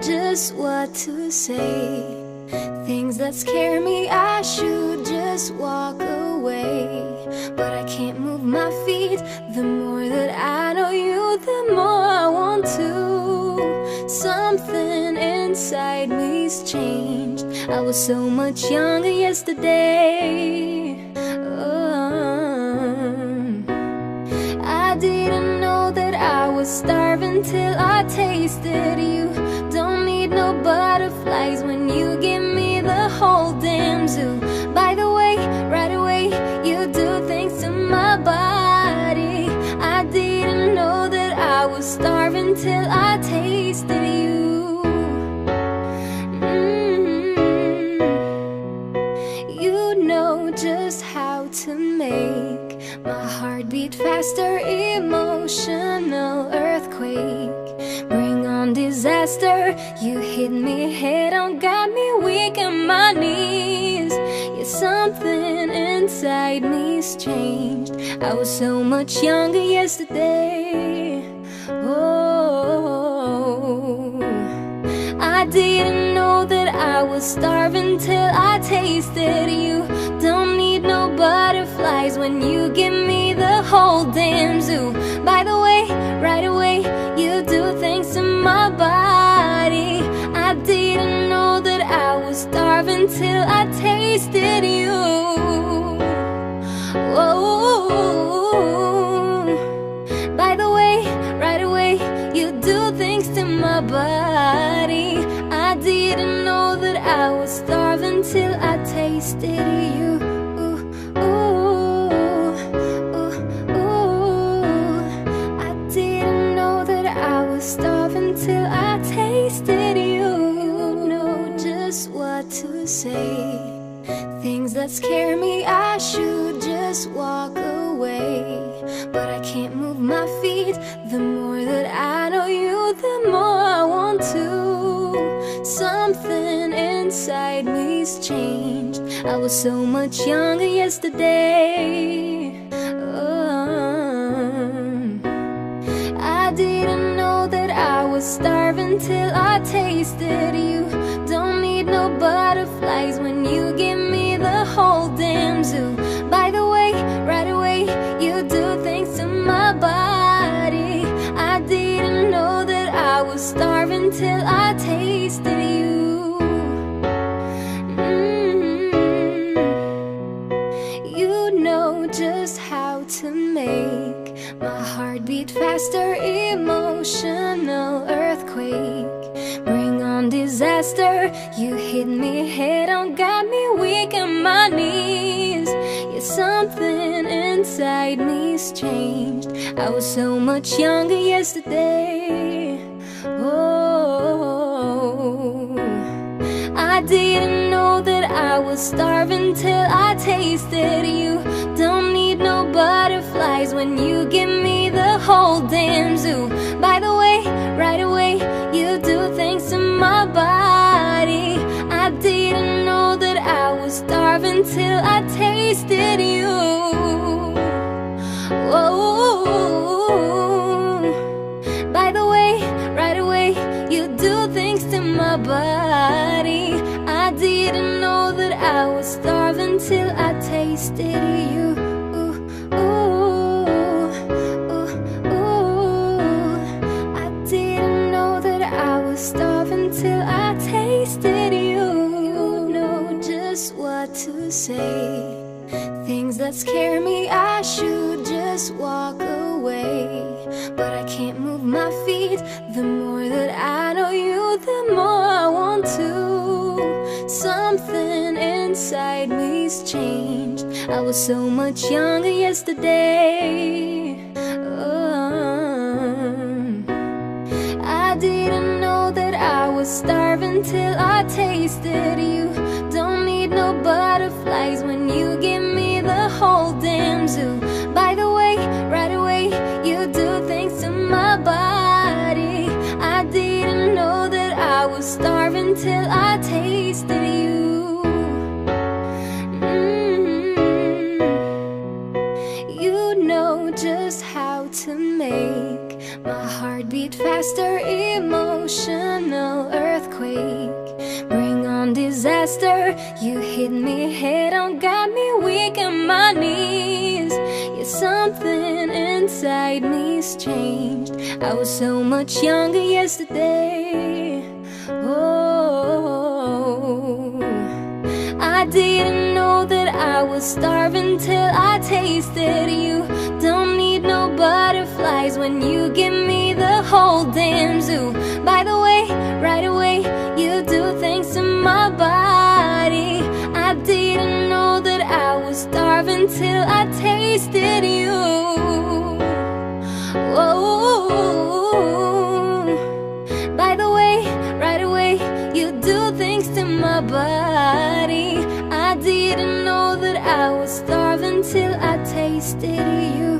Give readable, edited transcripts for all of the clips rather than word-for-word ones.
just what to say. Things that scare me, I should just walk away. But I can't move my feet. The more that I know you, the more I want to. Something inside me's changed. I was so much younger yesterday. I didn't know that I was starving till I tasted you. Don't need no butterflies when you give me the whole damn zoo. By the way, right away, you do things to my body. I didn't know that I was starving till I tasted you. You know just how to make my heart beat faster, emotional earthquake. Bring on disaster, you hit me head on, got me weak on my knees. Yeah, something inside me's changed. I was so much younger yesterday. Oh, I didn't know that I was starving till I tasted you. Don't need no butterflies when you give me the whole damn zoo. By the way, right away, you do things to my body. I didn't know that I was starving till I tasted you. Whoa. By the way, right away, you do things to my body. I didn't know that I was starving till I tasted you. Starving till I tasted you. You know just what to say. Things that scare me, I should just walk away. But I can't move my feet. The more that I know you, the more I want to. Something inside me's changed. I was so much younger yesterday. I didn't know that I was starving till I tasted you. Don't need no butterflies when you give me the whole damn zoo. By the way, right away, you do things to my body. I didn't know that I was starving till I tasted you. You know just how to make my heart beat faster, emotional earthquake. Bring on disaster, you hit me head on, got me weak on my knees. Yeah, something inside me's changed. I was so much younger yesterday. Oh, I didn't know that I was starving till I tasted you. Don't need no butterflies when you give me the whole damn zoo. By the way, right away, you do things to my body. I didn't know that I was starving till I tasted you. Whoa. By the way, right away, you do things to my body. I didn't know that I was starving till I tasted you. Starving till I tasted you. You know just what to say. Things that scare me, I should just walk away. But I can't move my feet. The more that I know you, the more I want to. Something inside me's changed. I was so much younger yesterday. I didn't know that I was starving till I tasted you. Don't need no butterflies when you give me the whole damn zoo. By the way, right away, you do things to my body. I didn't know that I was starving till I tasted you. You know just how to make my heart beat faster, emotional earth disaster. You hit me head on, got me weak on my knees. Yeah, something inside me's changed. I was so much younger yesterday. Oh, I didn't know that I was starving till I tasted you. Don't need no butterflies when you give me the whole damn zoo. By the way, right away, you do things to my body. I didn't know that I was starving till I tasted you. Whoa. By the way, right away, you do things to my body. I didn't know that I was starving till I tasted you.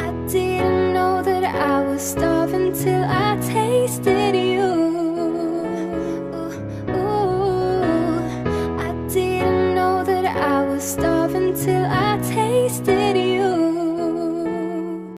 I didn't know that I was starving till I tasted you. I didn't know that I was starving till I